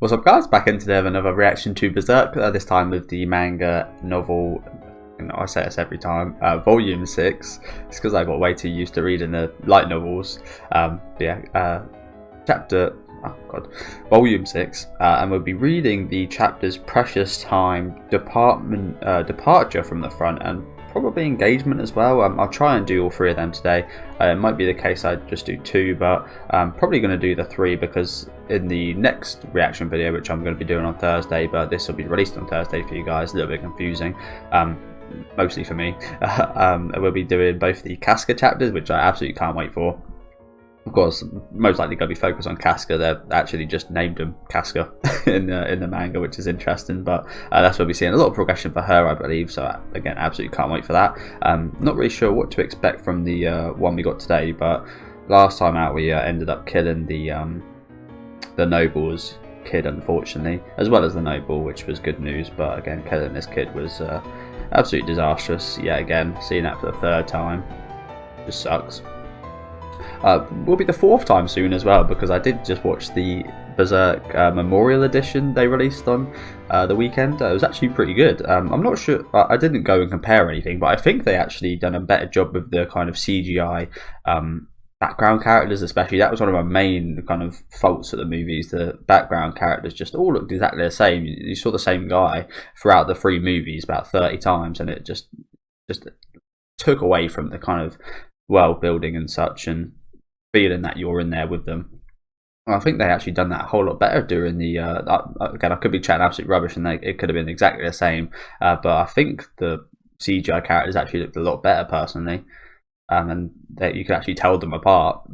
What's up, guys? Back in today with another reaction to Berserk, this time with the manga novel. I say this every time, volume 6. It's because I got way too used to reading the light novels. Chapter, volume 6, and we'll be reading the chapters Precious Time, Departure from the Front, and probably Engagement as well. I'll try and do all three of them today. It might be the case I just do 2, but I'm probably going to do the 3 because in the next reaction video, which I'm going to be doing on Thursday, but this will be released on Thursday for you guys, a little bit confusing, mostly for me. We'll be doing both the Casca chapters, which I absolutely can't wait for. Of course, most likely going to be focused on Casca. They've actually just named him Casca in the manga, which is interesting. But that's where we're seeing a lot of progression for her, I believe. So again, absolutely can't wait for that. Not really sure what to expect from the one we got today, but last time out we ended up killing the noble's kid, unfortunately, as well as the noble, which was good news. But again, killing this kid was absolutely disastrous. Yet again, seeing that for the 3rd time just sucks. Will be the 4th time soon as well, because I did just watch the Berserk Memorial Edition they released on the weekend. It was actually pretty good. I'm not sure, I didn't go and compare anything, but I think they actually done a better job with the kind of CGI background characters, especially. That was one of my main kind of faults of the movies. The background characters just all looked exactly the same. You saw the same guy throughout the 3 movies about 30 times, and it just took away from the kind of world building and such, and feeling that you're in there with them. I think they actually done that a whole lot better during the again, I could be chatting absolute rubbish and it could have been exactly the same, but I think the CGI characters actually looked a lot better personally, and that you could actually tell them apart.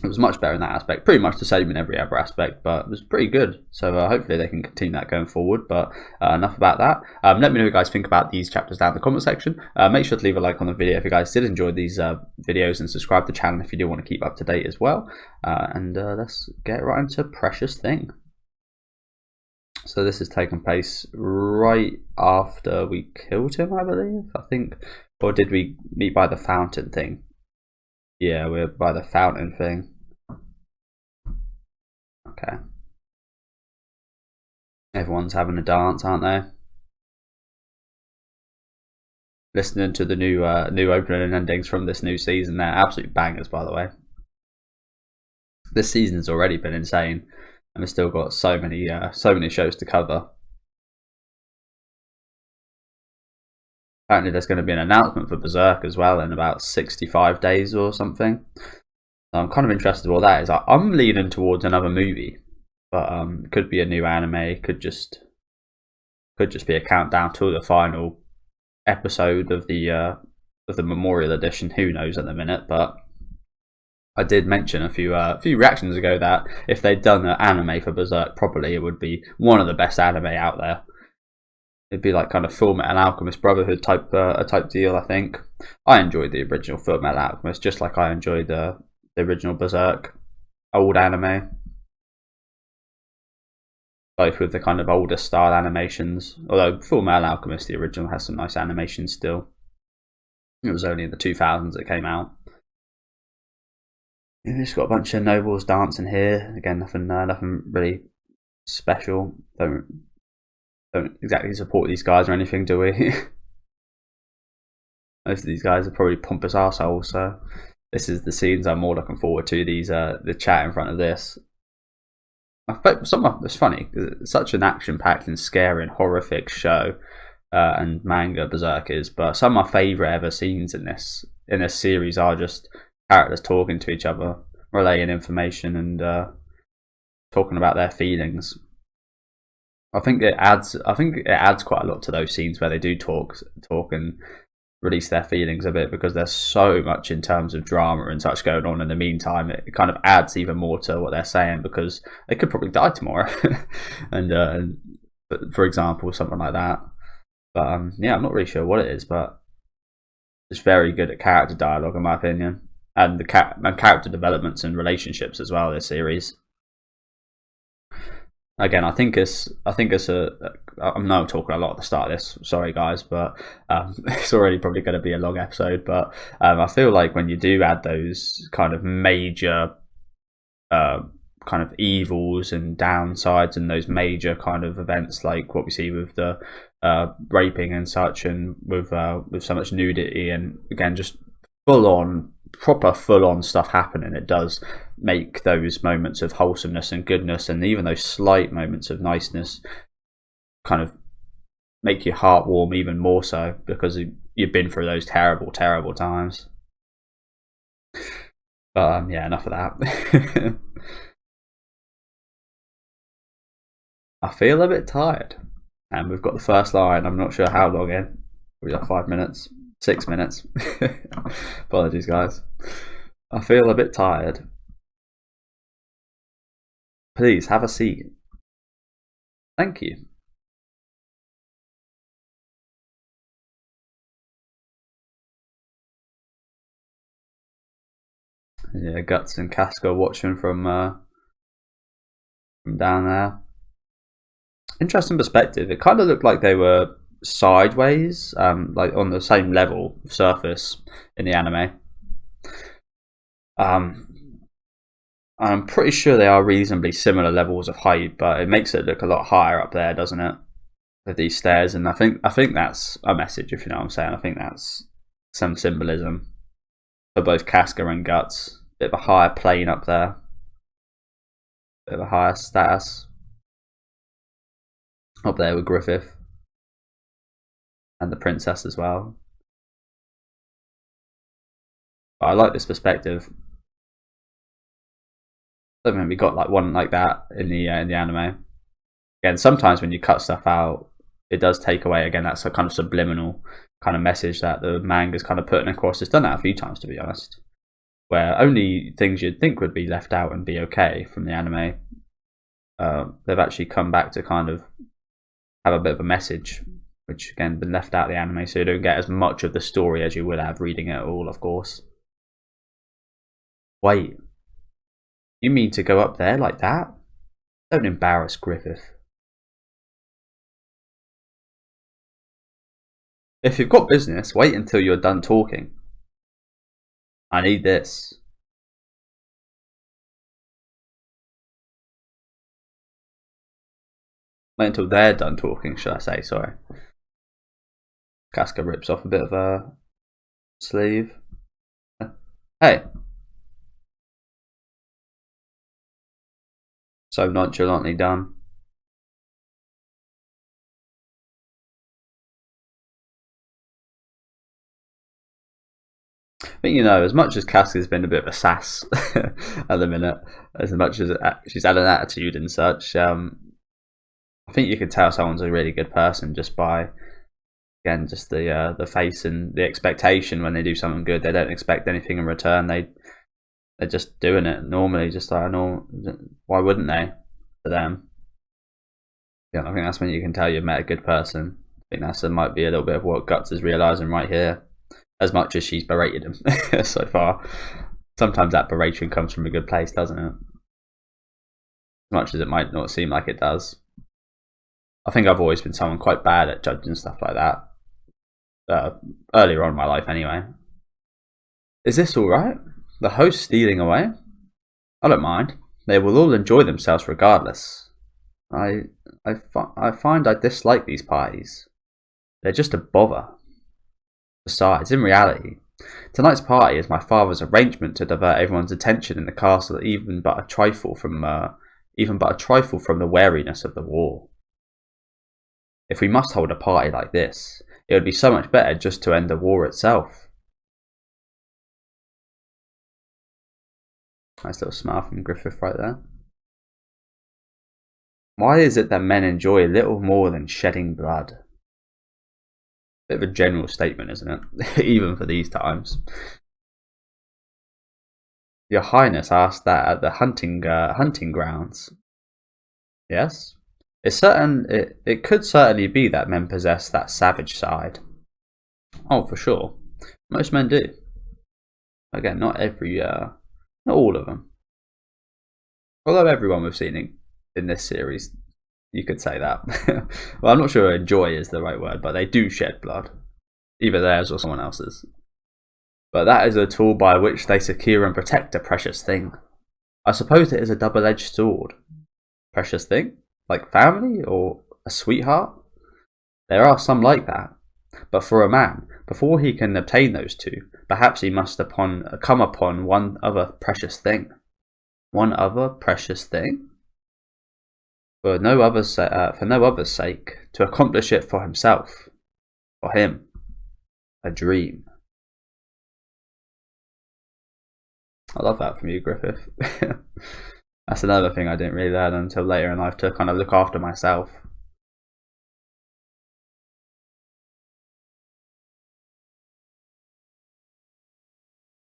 It was much better in that aspect, pretty much the same in every other aspect, but it was pretty good. So hopefully they can continue that going forward. But enough about that. Let me know what you guys think about these chapters down in the comment section. Make sure to leave a like on the video if you guys did enjoy these videos, and subscribe to the channel if you do want to keep up to date as well. Let's get right into Precious Thing. So this is taking place right after we killed him, I believe. I think, or did we meet by the fountain thing? Yeah, we're by the fountain thing. Okay. Everyone's having a dance, aren't they? Listening to the new opening and endings from this new season. They're absolute bangers, by the way. This season's already been insane, and we've still got so many shows to cover. Apparently there's going to be an announcement for Berserk as well in about 65 days or something. So I'm kind of interested in what that is. I'm leaning towards another movie, but it could be a new anime. Could just be a countdown to the final episode of the Memorial Edition. Who knows at the minute? But I did mention a few reactions ago that if they'd done an anime for Berserk properly, it would be one of the best anime out there. It'd be like kind of Full Metal Alchemist Brotherhood type deal, I think. I enjoyed the original Full Metal Alchemist, just like I enjoyed the original Berserk old anime. Both with the kind of older style animations. Although Full Metal Alchemist, the original, has some nice animations still. It was only in the 2000s it came out. We've just got a bunch of nobles dancing here. Again, nothing really special. Don't exactly support these guys or anything, do we? Most of these guys are probably pompous arseholes, so this is the scenes I'm more looking forward to. These the chat in front of this. It's funny because it's such an action-packed and scary and horrific show and manga Berserk is, but some of my favourite ever scenes in this series are just characters talking to each other, relaying information, and talking about their feelings. I think it adds quite a lot to those scenes where they do talk and release their feelings a bit, because there's so much in terms of drama and such going on in the meantime. It kind of adds even more to what they're saying, because they could probably die tomorrow, and for example, something like that. But yeah, I'm not really sure what it is, but it's very good at character dialogue, in my opinion, and character developments and relationships as well. This series. Again, I think it's I'm now talking a lot at the start of this, sorry guys, but it's already probably going to be a long episode. But I feel like when you do add those kind of major kind of evils and downsides and those major kind of events like what we see with the raping and such, and with so much nudity and again just proper full on stuff happening, it does make those moments of wholesomeness and goodness and even those slight moments of niceness kind of make your heart warm even more so, because you've been through those terrible times. But yeah, enough of that. I feel a bit tired, and we've got the first line. I'm not sure how long in. We got 5 minutes, 6 minutes. Apologies, guys. I feel a bit tired. Please have a seat. Thank you. Yeah, Guts and Casca watching from down there. Interesting perspective. It kind of looked like they were sideways, like on the same level surface in the anime. I'm pretty sure they are reasonably similar levels of height, but it makes it look a lot higher up there, doesn't it? With these stairs, and I think that's a message, if you know what I'm saying. I think that's some symbolism for both Casca and Guts. Bit of a higher plane up there, bit of a higher status up there with Griffith and the princess as well. But I like this perspective. I don't think we got like one like that in the anime. Again, sometimes when you cut stuff out, it does take away. Again, that's a kind of subliminal kind of message that the manga's kind of putting across. It's done that a few times, to be honest, where only things you'd think would be left out and be okay from the anime, they've actually come back to kind of have a bit of a message, which again been left out of the anime, so you don't get as much of the story as you would have reading it all, of course. Wait, you mean to go up there like that? Don't embarrass Griffith. If you've got business, wait until you're done talking. I need this. Wait until they're done talking, should I say, sorry. Casca rips off a bit of a sleeve. Hey. So nonchalantly done. I think, you know, as much as Casca's been a bit of a sass at the minute, as much as she's had an attitude and such, I think you can tell someone's a really good person just by, again, just the face and the expectation when they do something good. They don't expect anything in return. They're just doing it normally, just like normal. Why wouldn't they? For them, yeah, I think that's when you can tell you've met a good person. I think that might be a little bit of what Guts is realizing right here. As much as she's berated him so far, sometimes that beration comes from a good place, doesn't it? As much as it might not seem like it does. I think I've always been someone quite bad at judging stuff like that. Earlier on in my life, anyway. Is this alright? The host stealing away? I don't mind. They will all enjoy themselves regardless. I find I dislike these parties. They're just a bother. Besides, in reality, tonight's party is my father's arrangement to divert everyone's attention in the castle, even but a trifle from the wariness of the war. If we must hold a party like this, it would be so much better just to end the war itself. Nice little smile from Griffith right there. Why is it that men enjoy little more than shedding blood? Bit of a general statement, isn't it? Even for these times. Your Highness asked that at the hunting grounds. Yes? It could certainly be that men possess that savage side. Oh, for sure. Most men do. Again, not all of them. Although everyone we've seen in this series, you could say that. Well, I'm not sure enjoy is the right word, but they do shed blood. Either theirs or someone else's. But that is a tool by which they secure and protect a precious thing. I suppose it is a double-edged sword. Precious thing? Like family or a sweetheart? There are some like that. But for a man, before he can obtain those two, perhaps he must come upon one other precious thing. One other precious thing? For no other's sake, to accomplish it for himself. For him. A dream. I love that from you, Griffith. That's another thing I didn't really learn until later in life, to kind of look after myself.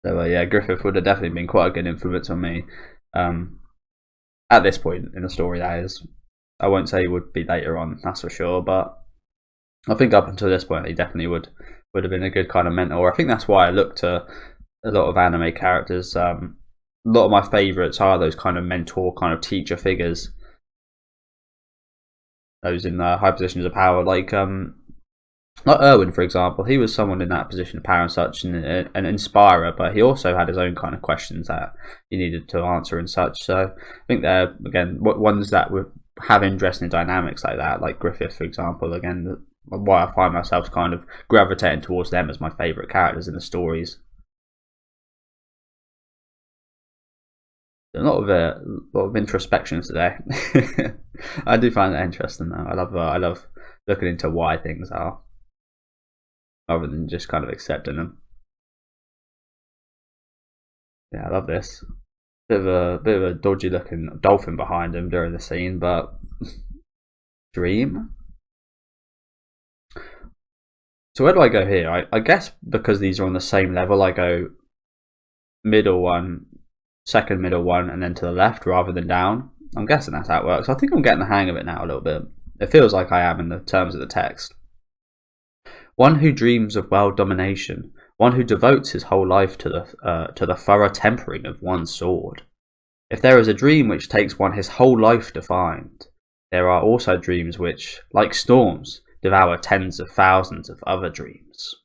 So yeah, Griffith would have definitely been quite a good influence on me. At this point in the story, that is. I won't say he would be later on, that's for sure, but I think up until this point he definitely would have been a good kind of mentor. I think that's why I look to a lot of anime characters. A lot of my favourites are those kind of mentor, kind of teacher figures. Those in high positions of power, like Erwin, for example. He was someone in that position of power and such, and an inspirer, but he also had his own kind of questions that he needed to answer and such. So I think they're, again, ones that would have interesting dynamics like that, like Griffith, for example. Again, why I find myself kind of gravitating towards them as my favourite characters in the stories. A lot of introspection today. I do find that interesting though. I love looking into why things are, rather than just kind of accepting them. Yeah, I love this. Bit of a dodgy looking dolphin behind him during the scene, but dream. So where do I go here? I guess because these are on the same level, I go middle one, second middle one, and then to the left rather than down. I'm guessing that's how it works. I think I'm getting the hang of it now a little bit. It feels like I am in the terms of the text. One who dreams of world domination, one who devotes his whole life to the thorough tempering of one sword. If there is a dream which takes one his whole life to find, there are also dreams which, like storms, devour tens of thousands of other dreams.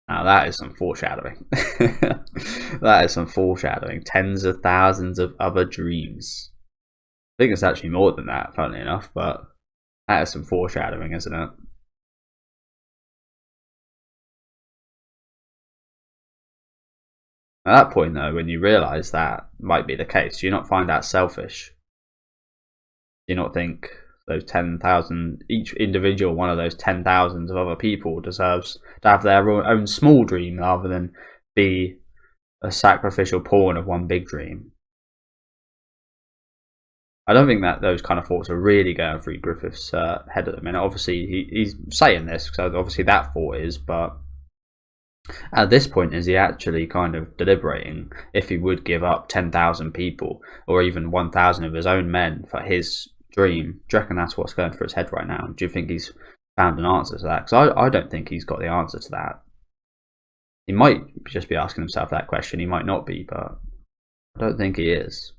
Now that is some foreshadowing. That is some foreshadowing. Tens of thousands of other dreams. I think it's actually more than that, funnily enough, but that is some foreshadowing, isn't it? At that point, though, when you realise that might be the case, do you not find that selfish? Do you not think those 10,000, each individual one of those 10,000s of other people deserves to have their own small dream rather than be a sacrificial pawn of one big dream? I don't think that those kind of thoughts are really going through Griffith's head at the minute. Obviously, he's saying this, so obviously that thought is, but at this point, is he actually kind of deliberating if he would give up 10,000 people or even 1,000 of his own men for his dream? Do you reckon that's what's going through his head right now? Do you think he's found an answer to that? Because I don't think he's got the answer to that. He might just be asking himself that question. He might not be, but I don't think he is.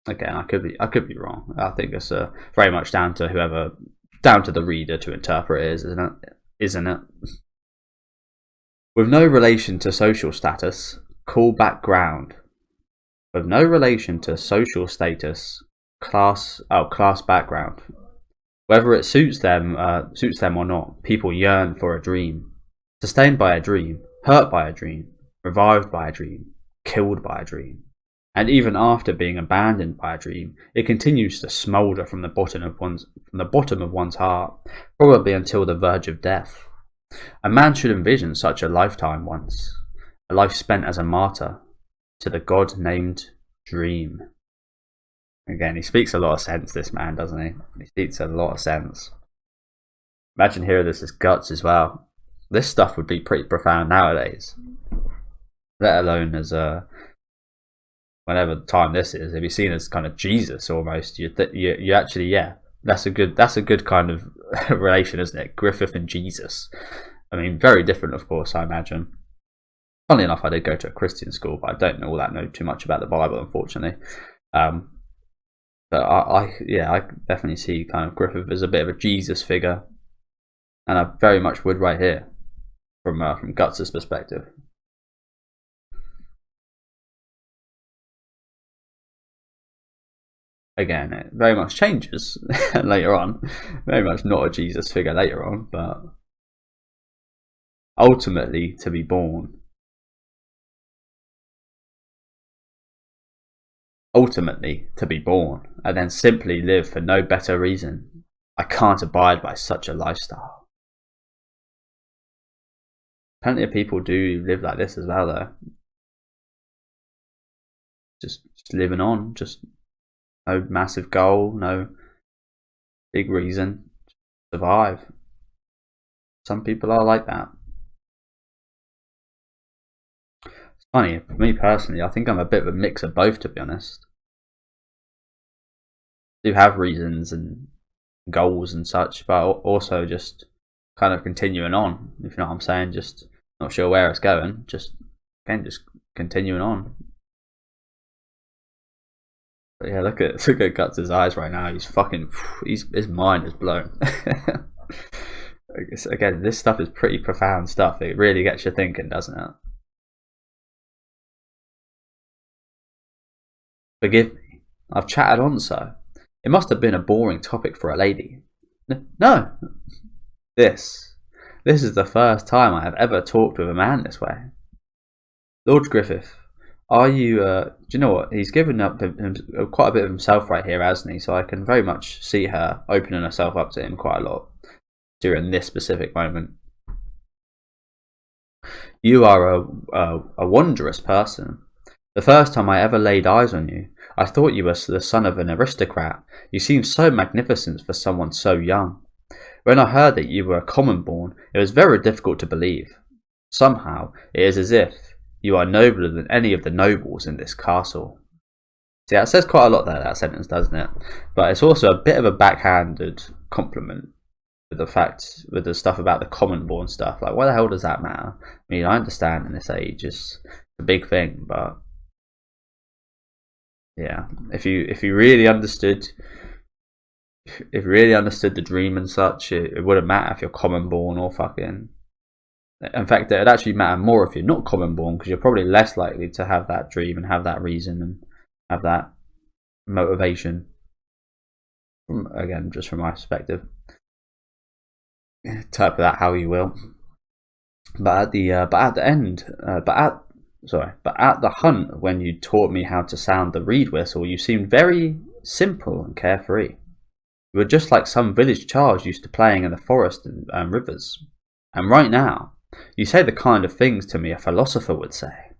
Again, I could be wrong. I think it's very much down to the reader to interpret it, isn't it? With no relation to social status, call background. With no relation to social status, class background. Whether it suits them or not, people yearn for a dream. Sustained by a dream, hurt by a dream, revived by a dream, killed by a dream. And even after being abandoned by a dream, it continues to smoulder from the bottom of one's heart, probably until the verge of death. A man should envision such a lifetime once, a life spent as a martyr to the god named Dream. Again, he speaks a lot of sense, this man, doesn't he? He speaks a lot of sense. Imagine hearing this as Guts as well. This stuff would be pretty profound nowadays, let alone as whenever time this is. If you're seen as kind of Jesus almost, you actually, yeah. That's a good kind of relation, isn't it? Griffith and Jesus. I mean, very different, of course, I imagine. Funnily enough, I did go to a Christian school, but I don't know too much about the Bible, unfortunately. But I definitely see kind of Griffith as a bit of a Jesus figure, and I very much would right here from Guts' perspective. again, it very much changes later on. Very much not a Jesus figure later on, but ultimately to be born. Ultimately to be born, and then simply live for no better reason. I can't abide by such a lifestyle. Plenty of people do live like this as well, though. Just living on, just no massive goal, no big reason, just survive. Some people are like that. It's funny, for me personally, I think I'm a bit of a mix of both, to be honest. I do have reasons and goals and such, but also just kind of continuing on, if you know what I'm saying. Just not sure where it's going, just continuing on. But yeah, look at Guts' eyes right now. His mind is blown. Again, this stuff is pretty profound stuff. It really gets you thinking, doesn't it? Forgive me, I've chatted on so. It must have been a boring topic for a lady. No, this is the first time I have ever talked with a man this way. Lord Griffith, are you, do you know what, he's given up quite a bit of himself right here, hasn't he? So I can very much see her opening herself up to him quite a lot during this specific moment. You are a wondrous person. The first time I ever laid eyes on you, I thought you were the son of an aristocrat. You seemed so magnificent for someone so young. When I heard that you were a common born, it was very difficult to believe. Somehow, it is as if you are nobler than any of the nobles in this castle. See, that says quite a lot there, that sentence, doesn't it? But it's also a bit of a backhanded compliment with the stuff about the common born stuff. Like, why the hell does that matter? I mean, I understand in this age it's a big thing, but yeah, if you really understood the dream and such, it wouldn't matter if you're common born or fucking. In fact, it'd actually matter more if you're not common born, because you're probably less likely to have that dream and have that reason and have that motivation. Again, just from my perspective, interpret that how you will. But at the hunt, when you taught me how to sound the reed whistle, you seemed very simple and carefree. You were just like some village child used to playing in the forest and rivers. And right now, you say the kind of things to me a philosopher would say.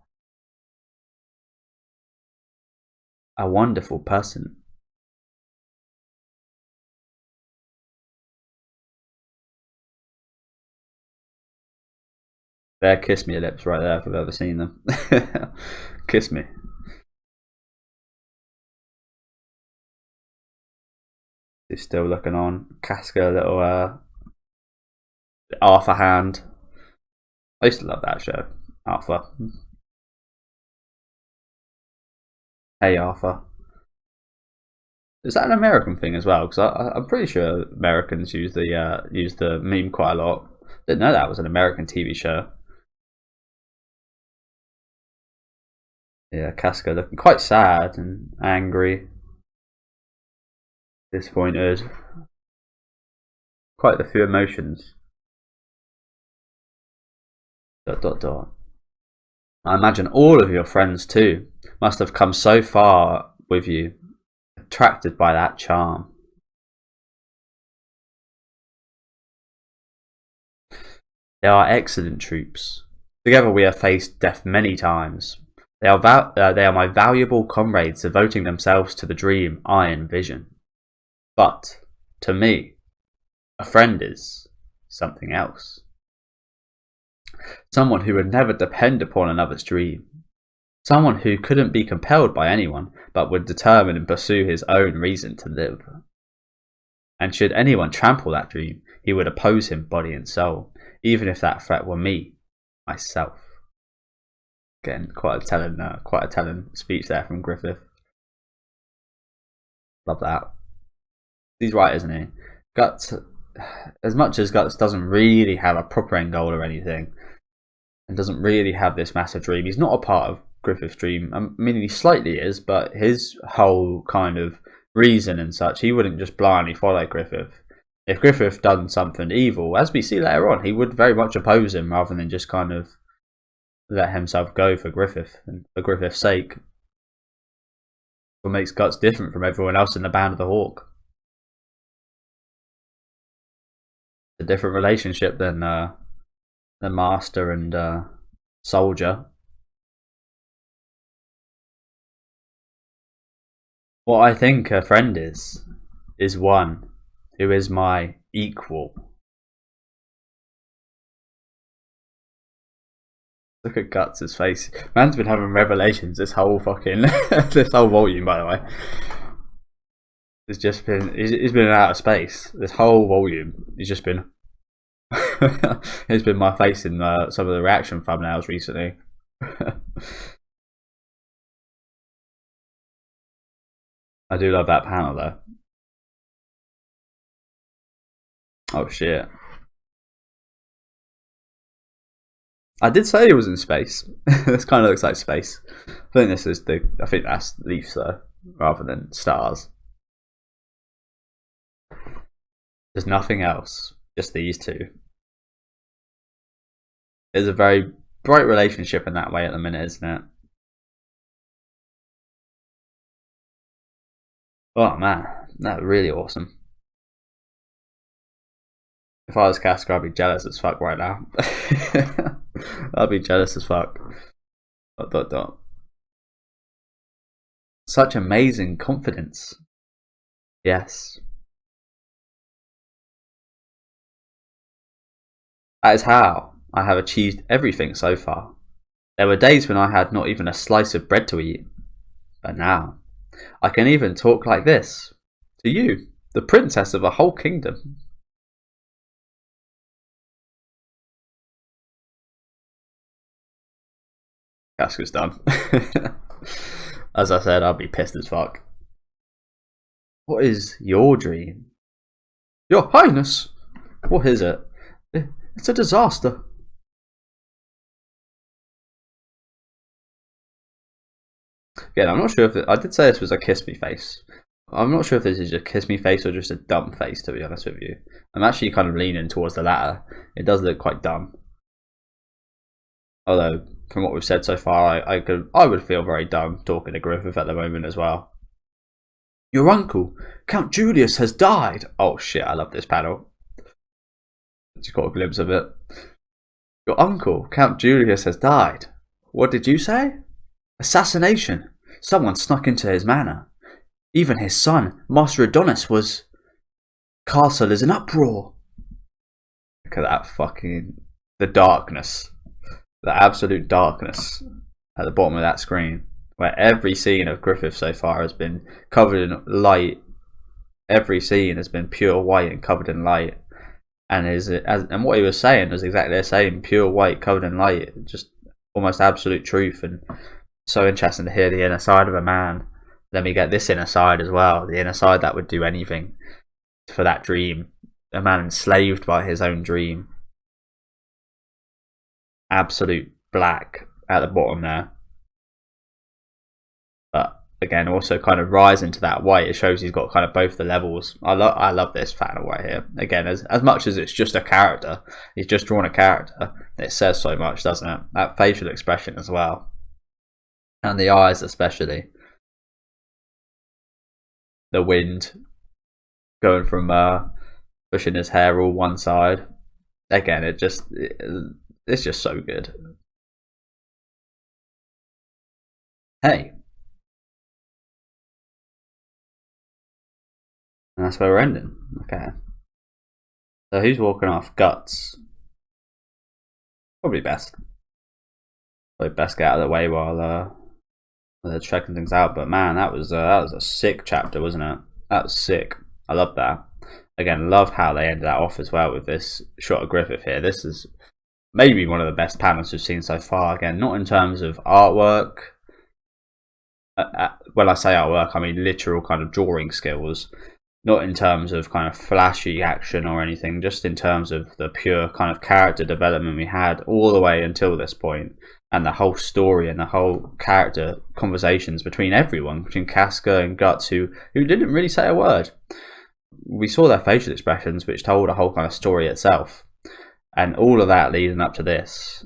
A wonderful person. There, kiss me lips right there if I've ever seen them. Kiss me. He's still looking on. Casca, a little Arthur hand. I used to love that show, Arthur. Hey Arthur. Is that an American thing as well? Because I'm pretty sure Americans use the meme quite a lot. Didn't know that was an American TV show. Yeah, Casca looking quite sad and angry, disappointed. Quite a few emotions. ... I imagine all of your friends too must have come so far with you, attracted by that charm. They are excellent troops. Together we have faced death many times. They are my valuable comrades, devoting themselves to the dream I envision. But, to me, a friend is something else. Someone who would never depend upon another's dream. Someone who couldn't be compelled by anyone, but would determine and pursue his own reason to live. And should anyone trample that dream, he would oppose him body and soul, even if that threat were me, myself. Again, quite a telling speech there from Griffith. Love that. He's right, isn't he? Guts, as much as Guts doesn't really have a proper end goal or anything, and doesn't really have this massive dream, he's not a part of Griffith's dream. I mean, he slightly is, but his whole kind of reason and such. He wouldn't just blindly follow Griffith. If Griffith done something evil, as we see later on, he would very much oppose him rather than just kind of let himself go for Griffith and for Griffith's sake. What makes Guts different from everyone else in the Band of the Hawk? A different relationship than the master and soldier. What I think a friend is one who is my equal. Look at Guts' face. Man's been having revelations this whole fucking this whole volume, by the way. It's just been he's been in outer space. This whole volume he's just been it's been my face in some of the reaction thumbnails recently. I do love that panel though. Oh shit. I did say it was in space. This kind of looks like space. I think that's Leafs though, rather than stars. There's nothing else, just these two. There's a very bright relationship in that way at the minute, isn't it? Oh man, that's really awesome. If I was Casca, I'd be jealous as fuck right now. I'd be jealous as fuck. ... Such amazing confidence. Yes. That is how I have achieved everything so far. There were days when I had not even a slice of bread to eat. But now, I can even talk like this. To you, the princess of a whole kingdom. Casca's done. As I said, I'll be pissed as fuck. What is your dream? Your Highness! What is it? It's a disaster. Again, I'm not sure if I did say this was a kiss me face. I'm not sure if this is a kiss me face or just a dumb face, to be honest with you. I'm actually kind of leaning towards the latter. It does look quite dumb. Although, from what we've said so far, I would feel very dumb talking to Griffith at the moment as well. Your uncle, Count Julius, has died. Oh shit, I love this panel. Just got a glimpse of it. Your uncle, Count Julius, has died. What did you say? Assassination. Someone snuck into his manor. Even his son, Master Adonis, was... Castle is in uproar. Look at that fucking... The darkness. The absolute darkness at the bottom of that screen, where every scene of Griffith so far has been covered in light. Every scene has been pure white and covered in light, and and what he was saying was exactly the same: pure white covered in light, just almost absolute truth. And so interesting to hear the inner side of a man. Then we get this inner side as well, the inner side that would do anything for that dream. A man enslaved by his own dream. Absolute black at the bottom there, but again also kind of rising to that white. It shows he's got kind of both the levels. I love this panel right here. Again, as much as it's just a character, he's just drawn a character, it says so much, doesn't it? That facial expression as well, and the eyes especially. The wind going from pushing his hair all one side. Again, it's just so good. Hey. And that's where we're ending. Okay. So who's walking off? Guts. Probably best. Probably best get out of the way while they're checking things out. But man, that was a sick chapter, wasn't it? That was sick. I love that. Again, love how they ended that off as well with this shot of Griffith here. This is maybe one of the best panels we've seen so far. Again, not in terms of artwork. When I say artwork, I mean literal kind of drawing skills. Not in terms of kind of flashy action or anything, just in terms of the pure kind of character development we had all the way until this point, and the whole story and the whole character conversations between everyone, between Casca and Guts, who didn't really say a word. We saw their facial expressions, which told a whole kind of story itself. And all of that leading up to this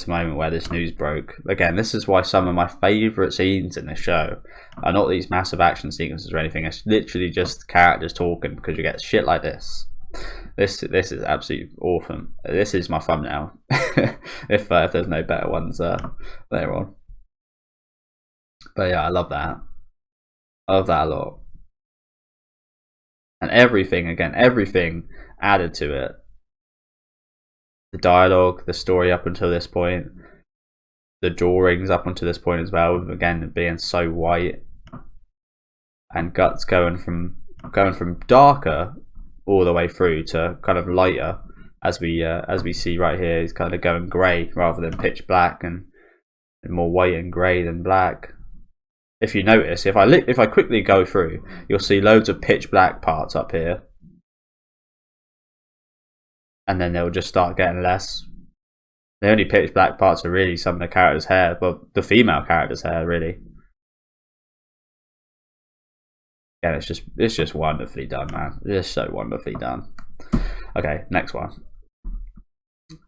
moment where this news broke. Again, this is why some of my favourite scenes in this show are not these massive action sequences or anything. It's literally just characters talking, because you get shit like this. This is absolutely awesome. This is my thumbnail. if there's no better ones later on. But yeah, I love that. I love that a lot. And everything added to it. The dialogue, the story up until this point, the drawings up until this point as well, again being so white, and Guts going from darker all the way through to kind of lighter, as we see right here. He's kind of going grey rather than pitch black, and more white and grey than black. If you notice, if I quickly go through, you'll see loads of pitch black parts up here, and then they'll just start getting less. The only pitch black parts are really some of the characters' hair, well, the female characters' hair, really. Yeah, it's just wonderfully done, man. It's so wonderfully done. Okay, next one.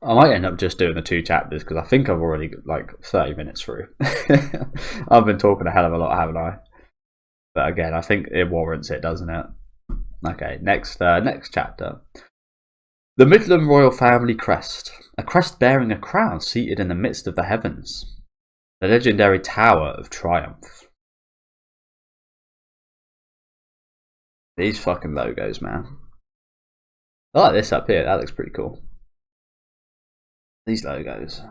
I might end up just doing the 2 chapters, because I think I've already got like 30 minutes through. I've been talking a hell of a lot, haven't I? But again, I think it warrants it, doesn't it? Okay, next chapter. The Midland royal family crest, a crest bearing a crown seated in the midst of the heavens. The legendary Tower of Triumph. These fucking logos, man. I like this up here, that looks pretty cool. These logos.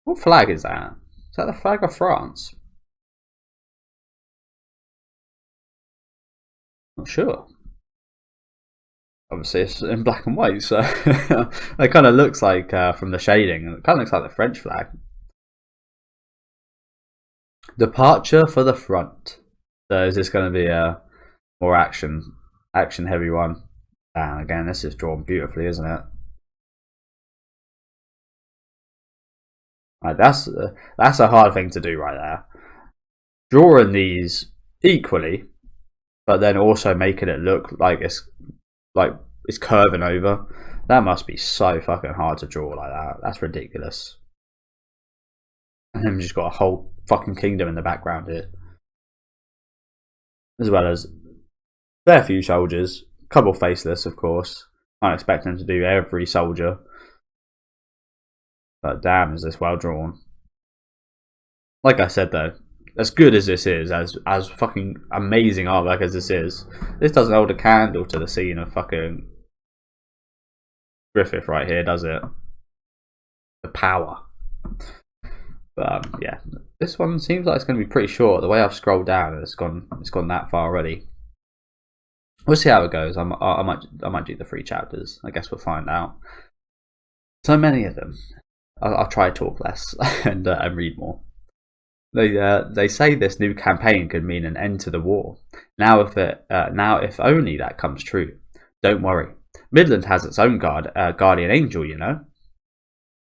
What flag is that? Is that the flag of France? Not sure. Obviously it's in black and white, so it kind of looks like, from the shading, it kind of looks like the French flag. Departure for the front. So is this going to be a more action heavy one? And again, this is drawn beautifully, isn't it? Right, that's a hard thing to do right there. Drawing these equally, but then also making it look like it's curving over. That must be so fucking hard to draw like that. That's ridiculous. And then we've just got a whole fucking kingdom in the background here, as well as a fair few soldiers. Couple faceless, of course. Can't expect them to do every soldier, but damn, is this well drawn. Like I said though, as good as this is, as fucking amazing artwork as this doesn't hold a candle to the scene of fucking Griffith right here, does it? The power. But yeah, this one seems like it's going to be pretty short. The way I've scrolled down, it's gone that far already. We'll see how it goes. I might do the 3 chapters. I guess we'll find out. So many of them. I'll try to talk less and read more. They say this new campaign could mean an end to the war. Now if only that comes true. Don't worry. Midland has its own guardian angel, you know.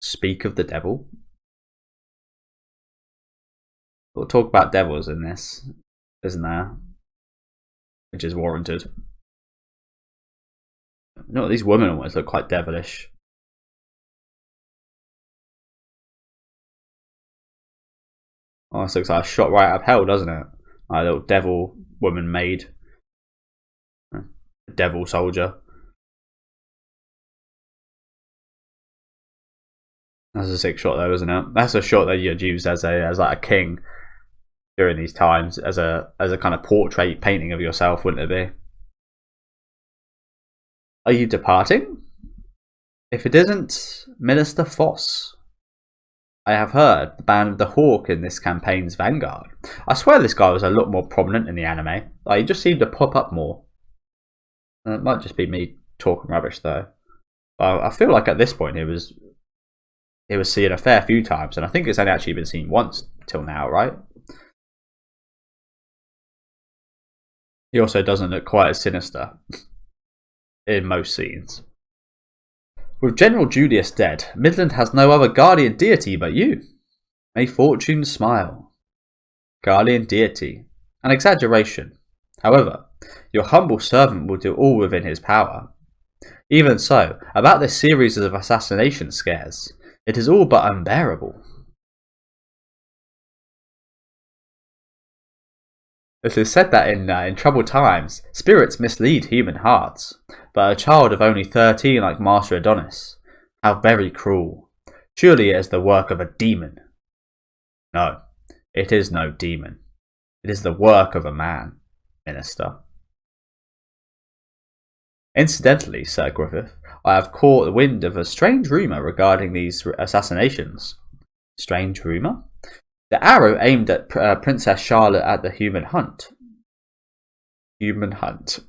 Speak of the devil. We'll talk about devils in this, isn't there? Which is warranted. No, these women almost look quite devilish. Oh, this looks like a shot right out of hell, doesn't it? Like a little devil woman maid. A devil soldier. That's a sick shot though, isn't it? That's a shot that you'd use as like a king during these times, as a kind of portrait painting of yourself, wouldn't it be? Are you departing? If it isn't Minister Foss. I have heard the band of the Hawk in this campaign's vanguard. I swear this guy was a lot more prominent in the anime. Like, he just seemed to pop up more. It might just be me talking rubbish though. But I feel like at this point it was seen a fair few times, and I think it's only actually been seen once till now, right? He also doesn't look quite as sinister in most scenes. With General Julius dead, Midland has no other guardian deity but you. May fortune smile. Guardian deity. An exaggeration. However, your humble servant will do all within his power. Even so, about this series of assassination scares, it is all but unbearable. It is said that in troubled times, spirits mislead human hearts, but a child of only 13 like Master Adonis, how very cruel. Surely it is the work of a demon. No, it is no demon. It is the work of a man, Minister. Incidentally, Sir Griffith, I have caught wind of a strange rumour regarding these assassinations. Strange rumour? The arrow aimed at Princess Charlotte at the human hunt. Human hunt.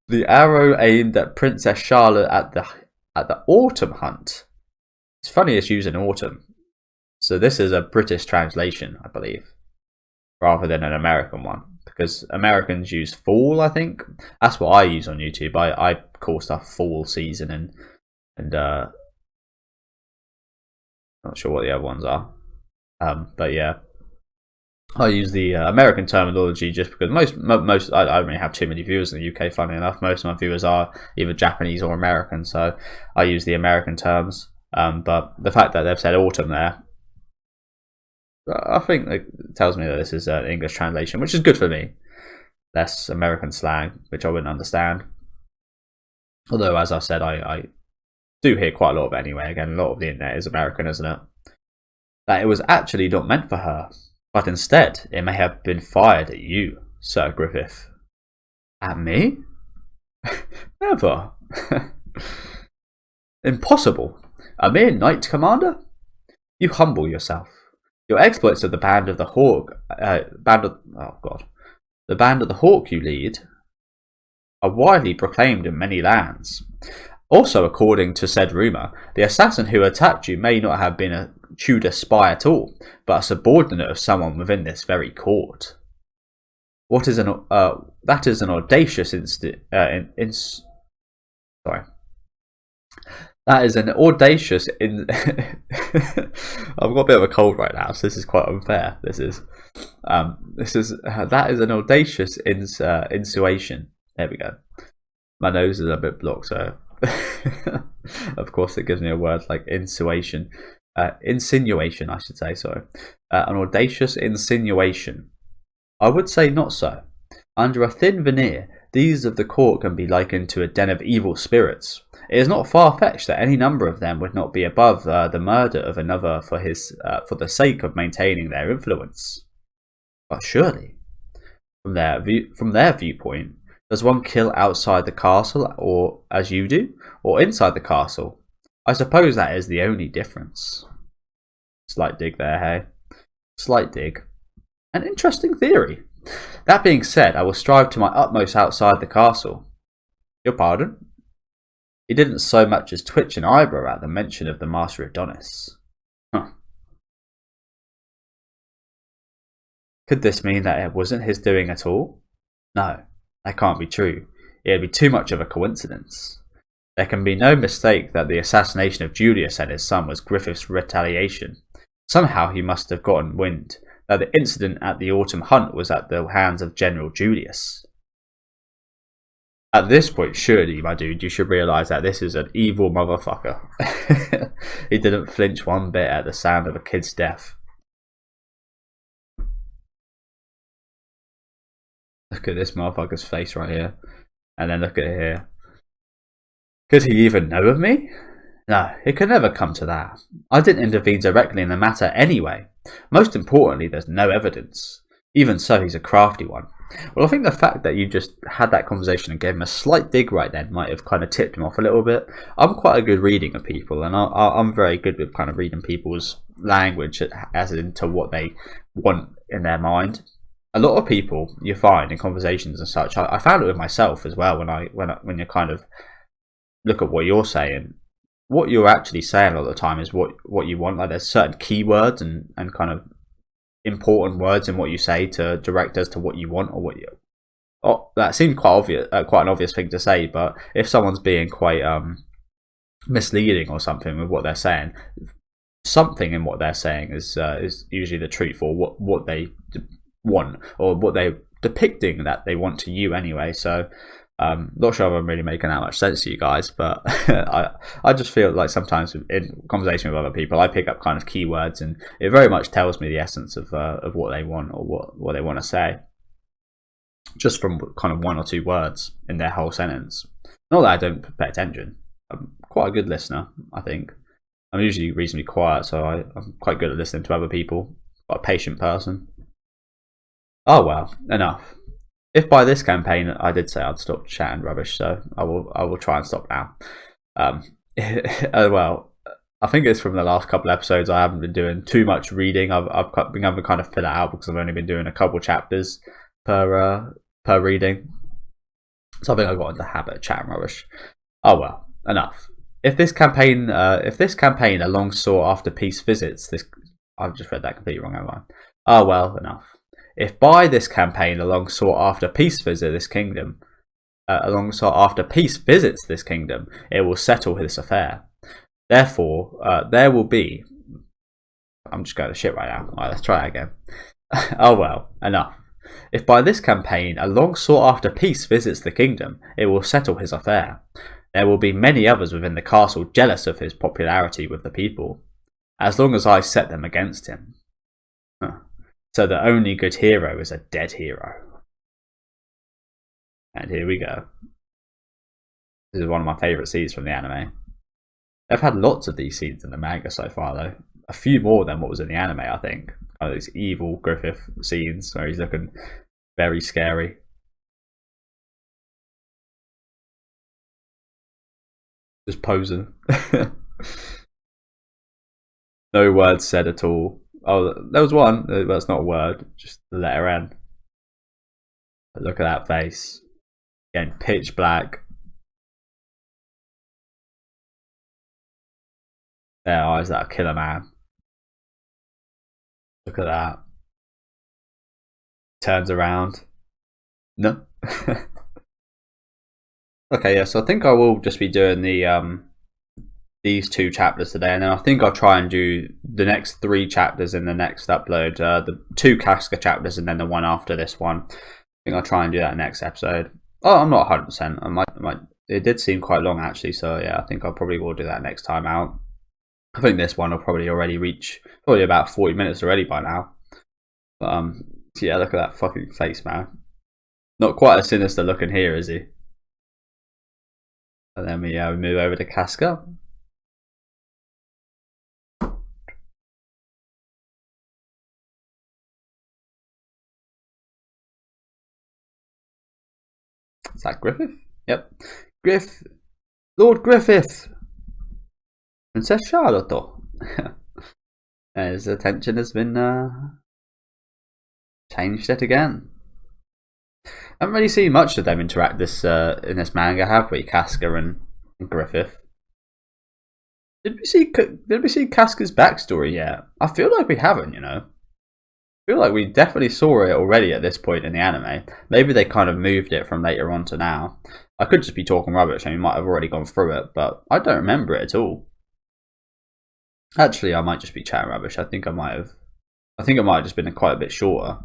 The arrow aimed at Princess Charlotte at the autumn hunt. It's funny it's using autumn. So this is a British translation, I believe, rather than an American one. Because Americans use fall, I think. That's what I use on YouTube. I call stuff fall season and not sure what the other ones are. But yeah, I use the American terminology just because most I don't really have too many viewers in the UK. Funny enough, most of my viewers are either Japanese or American, so I use the American terms. But the fact that they've said autumn there, I think it tells me that this is an English translation, which is good for me. Less American slang, which I wouldn't understand. Although, as I said, I do hear quite a lot of it anyway. Again, a lot of the internet is American, isn't it? That it was actually not meant for her, but instead it may have been fired at you, Sir Griffith. At me? Never. Impossible. A mere knight commander? You humble yourself. Your exploits of the band of the Hawk, the band of the Hawk you lead, are widely proclaimed in many lands. Also, according to said rumour, the assassin who attacked you may not have been a Tudor spy at all, but a subordinate of someone within this very court. That is an audacious That is an audacious I've got a bit of a cold right now, so this is quite unfair. That is an audacious insinuation. There we go. My nose is a bit blocked, so of course it gives me a word like insinuation, I should say. Sorry, an audacious insinuation. I would say not so. Under a thin veneer, these of the court can be likened to a den of evil spirits. It is not far-fetched that any number of them would not be above the murder of another for the sake of maintaining their influence. But surely, from their viewpoint, does one kill outside the castle, or as you do, or inside the castle? I suppose that is the only difference. Slight dig there, hey? Slight dig. An interesting theory. That being said, I will strive to my utmost outside the castle. Your pardon? He didn't so much as twitch an eyebrow at the mention of the Master Adonis. Huh. Could this mean that it wasn't his doing at all? No, that can't be true. It would be too much of a coincidence. There can be no mistake that the assassination of Julius and his son was Griffith's retaliation. Somehow he must have gotten wind that the incident at the autumn hunt was at the hands of General Julius. At this point, surely, my dude, you should realise that this is an evil motherfucker. He didn't flinch one bit at the sound of a kid's death. Look at this motherfucker's face right here. And then look at it here. Could he even know of me? No, it could never come to that. I didn't intervene directly in the matter anyway. Most importantly, there's no evidence. Even so, he's a crafty one. Well, I think the fact that you just had that conversation and gave him a slight dig right then might have kind of tipped him off a little bit. I'm quite a good reading of people, and I'm very good with kind of reading people's language as into what they want in their mind. A lot of people you find in conversations and such, I found it with myself as well when you kind of look at what you're saying. What you're actually saying a lot of the time is what you want. Like there's certain keywords and kind of important words in what you say to direct us to what you want or what you. Oh, that seemed quite obvious, quite an obvious thing to say. But if someone's being quite misleading or something with what they're saying, something in what they're saying is usually the truth, or what they want, or what they're depicting that they want to you anyway. So not sure if I'm really making that much sense to you guys, but I just feel like sometimes in conversation with other people I pick up kind of keywords, and it very much tells me the essence of what they want, or what they want to say, just from kind of one or two words in their whole sentence. Not that I don't pay attention. I'm quite a good listener, I think. I'm usually reasonably quiet, so I'm quite good at listening to other people. Quite a patient person. Oh well, enough. If by this campaign, I did say I'd stop chatting rubbish, so I will try and stop now. Well, I think it's from the last couple episodes I haven't been doing too much reading. I've been having to kind of fill it out because I've only been doing a couple chapters per reading. So I think I got into the habit of chatting rubbish. Oh well, enough. If this campaign, a long sought after peace visits this, I've just read that completely wrong, haven't I? Oh well, enough. If by this campaign a long sought after peace visits this kingdom, it will settle this affair. Therefore, there will be. I'm just going to shit right now. Alright, let's try it again. Oh well, enough. If by this campaign a long sought after peace visits the kingdom, it will settle his affair. There will be many others within the castle jealous of his popularity with the people, as long as I set them against him. So the only good hero is a dead hero. And here we go. This is one of my favourite scenes from the anime. They've had lots of these scenes in the manga so far, though. A few more than what was in the anime, I think. Kind of these evil Griffith scenes where he's looking very scary. Just posing. No words said at all. Oh, there was one. That's not a word. Just the letter N. But look at that face. Again, pitch black. Their eyes that killer man. Look at that. Turns around. No. Okay, yeah, so I think I will just be doing the these two chapters today, and then I think I'll try and do the next 3 chapters in the next upload. The 2 Casca chapters and then the one after this one. I think I'll try and do that next episode. Oh, I'm not 100%. I might. It did seem quite long actually, so yeah, I think I probably will do that next time out. I think this one will probably already reach probably about 40 minutes already by now. But yeah, look at that fucking face, man. Not quite as sinister looking here, is he? And then we move over to Casca. Is that Griffith? Yep. Lord Griffith! Princess Charlotte. His attention has been changed yet again. I haven't really seen much of them interact in this manga, have we? Casca and Griffith. Did we see Casca's backstory yet? I feel like we haven't, you know. I feel like we definitely saw it already at this point in the anime. Maybe they kind of moved it from later on to now. I could just be talking rubbish and we might have already gone through it, but I don't remember it at all. Actually, I might just be chatting rubbish. I think it might have just been quite a bit shorter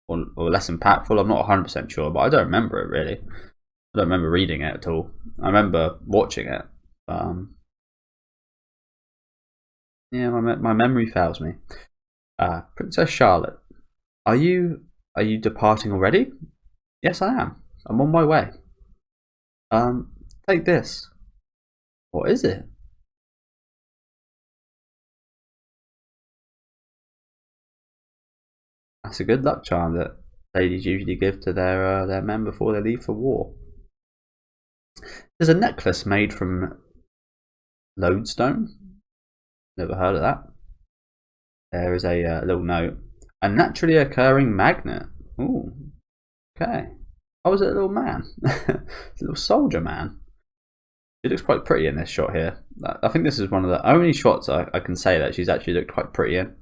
or less impactful. I'm not 100% sure, but I don't remember it really. I don't remember reading it at all. I remember watching it. Yeah, my memory fails me. Princess Charlotte, are you departing already? Yes, I am. I'm on my way. Take this. What is it? That's a good luck charm that ladies usually give to their men before they leave for war. There's a necklace made from lodestone. Never heard of that. There is a little note. A naturally occurring magnet. Ooh. Okay. Oh, is it a little man? It's a little soldier man. She looks quite pretty in this shot here. I think this is one of the only shots I can say that she's actually looked quite pretty in.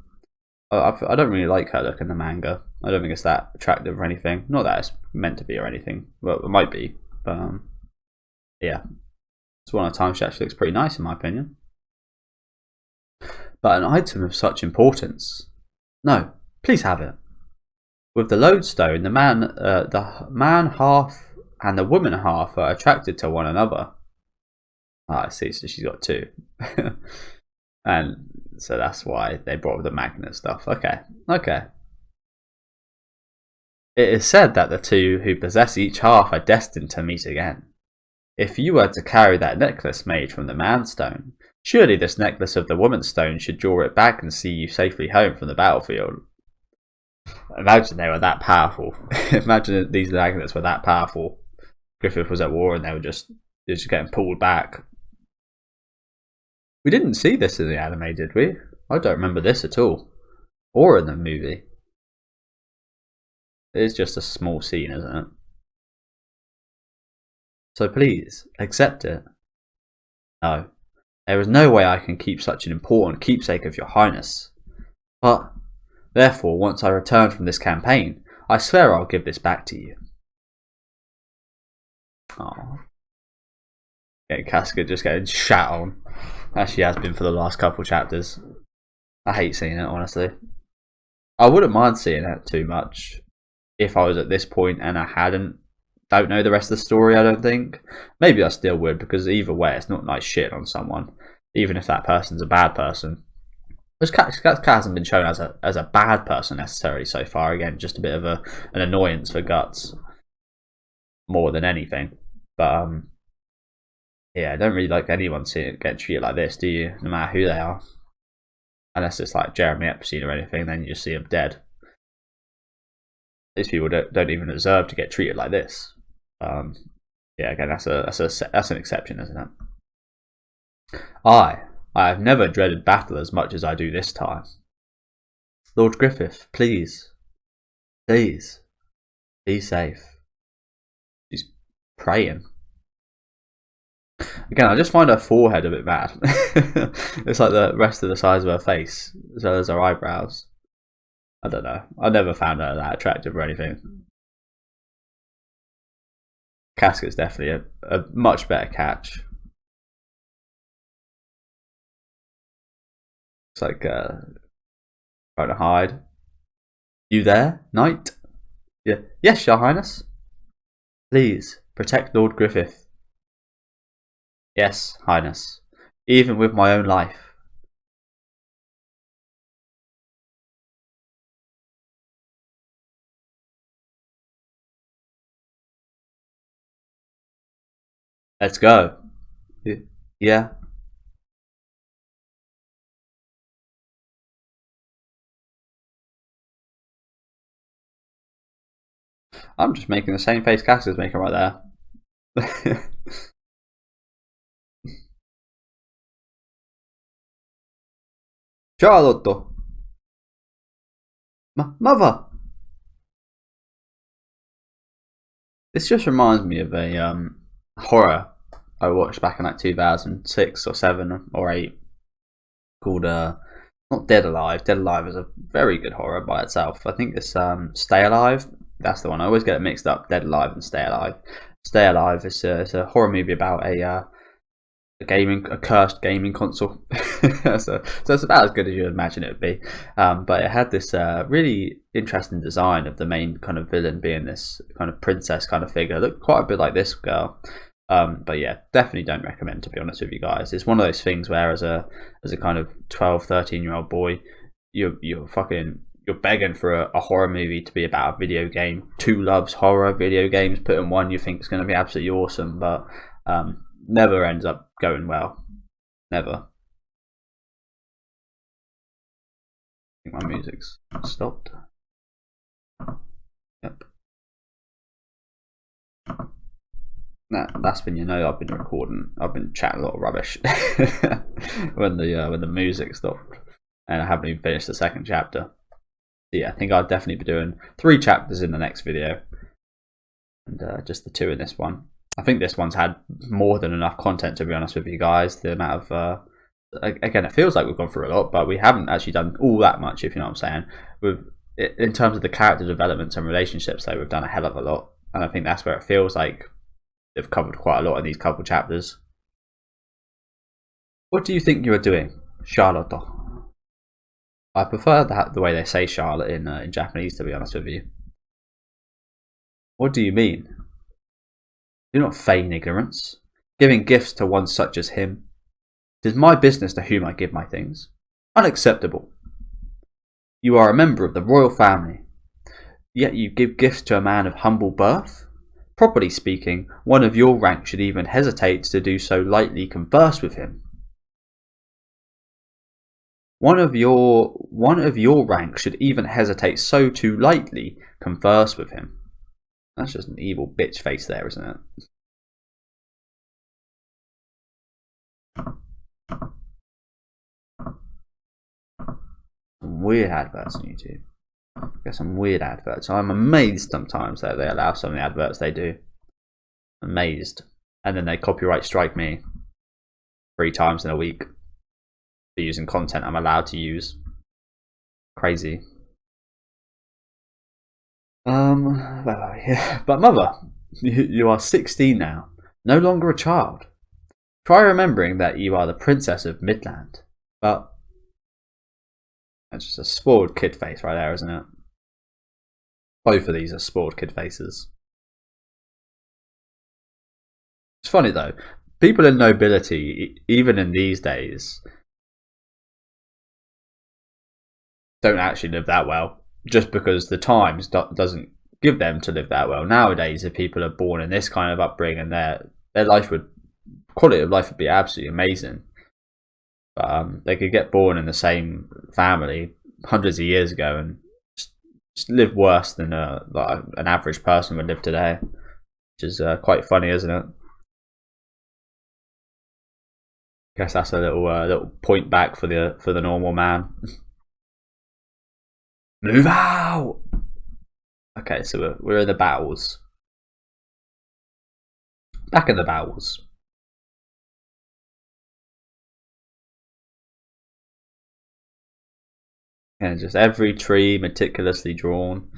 I don't really like her look in the manga. I don't think it's that attractive or anything. Not that it's meant to be or anything. Well, it might be. But yeah. It's one of the times she actually looks pretty nice in my opinion. But an item of such importance. No, please have it. With the lodestone, the man half and the woman half are attracted to one another. Ah, I see, so she's got two. And so that's why they brought the magnet stuff. Okay. It is said that the two who possess each half are destined to meet again. If you were to carry that necklace made from the man's stone, surely this necklace of the woman's stone should draw it back and see you safely home from the battlefield. Imagine they were that powerful. Imagine these magnets were that powerful. Griffith was at war and they were just getting pulled back. We didn't see this in the anime, did we? I don't remember this at all. Or in the movie. It is just a small scene, isn't it? So please, accept it. No. There is no way I can keep such an important keepsake of your highness. But, therefore, once I return from this campaign, I swear I'll give this back to you. Oh. Yeah, Casca just getting shat on. As she has been for the last couple chapters. I hate seeing it, honestly. I wouldn't mind seeing it too much if I was at this point and I don't know the rest of the story, I don't think. Maybe I still would, because either way, it's not nice shit on someone, even if that person's a bad person. Because Cat hasn't been shown as a bad person necessarily so far. Again, just a bit of an annoyance for Guts, more than anything. But yeah, I don't really like anyone get treated like this, do you? No matter who they are, unless it's like Jeremy Epstein or anything, then you just see them dead. These people don't even deserve to get treated like this. Yeah, again, that's an exception, isn't it? I have never dreaded battle as much as I do this time. Lord Griffith, please, be safe. She's praying. Again, I just find her forehead a bit bad. It's like the rest of the size of her face, as well as her eyebrows. I don't know. I never found her that attractive or anything. Casca's definitely a much better catch. It's like trying to hide. You there, knight? Yeah. Yes, Your Highness. Please protect Lord Griffith. Yes, Highness. Even with my own life. Let's go. Yeah. I'm just making the same face Casca's making right there. Charlotte. Mother. This just reminds me of a horror I watched back in like 2006 or 7 or 8 called not Dead Alive. Dead Alive is a very good horror by itself. I think it's Stay Alive. That's the one. I always get it mixed up. Dead Alive and Stay Alive. Stay Alive is a horror movie about a cursed gaming console. so it's about as good as you'd imagine it would be. But it had this really interesting design of the main kind of villain being this kind of princess kind of figure. It looked quite a bit like this girl. But yeah, definitely don't recommend, to be honest with you guys. It's one of those things where as a kind of 12, 13-year-old boy, you're begging for a horror movie to be about a video game. Two loves horror video games put in one. You think it's going to be absolutely awesome, but never ends up going well. Never. I think my music's stopped. Yep. That's when you know I've been recording. I've been chatting a lot of rubbish when the music stopped, and I haven't even finished the second chapter. Yeah, I think I'll definitely be doing 3 chapters in the next video, and just the 2 in this one. I think this one's had more than enough content, to be honest with you guys. The amount of Again, it feels like we've gone through a lot, but we haven't actually done all that much, if you know what I'm saying. In terms of the character developments and relationships, though, we've done a hell of a lot. And I think that's where it feels like they've covered quite a lot in these couple chapters. What do you think you are doing, Charlotte? I prefer the way they say Charlotte in Japanese, to be honest with you. What do you mean? Do not feign ignorance. Giving gifts to one such as him. It is my business to whom I give my things. Unacceptable. You are a member of the royal family, yet you give gifts to a man of humble birth? Properly speaking, one of your rank should even hesitate to do so lightly converse with him. One of your rank should even hesitate so to lightly converse with him. That's just an evil bitch face there, isn't it? Some weird adverts on YouTube. Get some weird adverts. I'm amazed sometimes that they allow some of the adverts they do. Amazed. And then they copyright strike me 3 times in a week for using content I'm allowed to use. Crazy. But mother, you are 16 now, no longer a child. Try remembering that you are the princess of Midland. But that's just a spoiled kid face right there, isn't it? Both of these are spoiled kid faces. It's funny though, people in nobility, even in these days, don't actually live that well, just because the times doesn't give them to live that well. Nowadays, if people are born in this kind of upbringing, their quality of life would be absolutely amazing. But they could get born in the same family hundreds of years ago and just live worse than like an average person would live today, which is quite funny, isn't it? Guess that's a little point back for the normal man. Move out. Okay, so we're in the battles. Back in the battles. And just every tree meticulously drawn.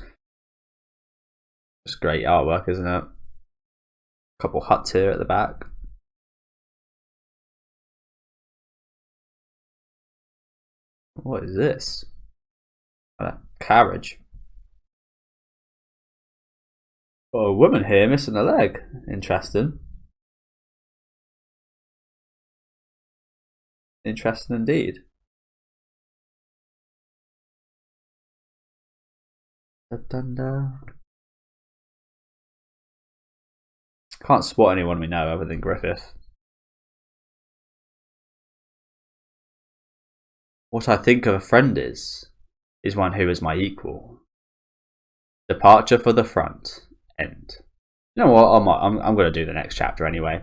Just great artwork, isn't it? Couple huts here at the back. What is this? A carriage. Oh, a woman here missing a leg. Interesting. Interesting indeed. Can't spot anyone we know other than Griffith. What I think of a friend is one who is my equal. Departure for the front. End. You know what? I'm going to do the next chapter anyway.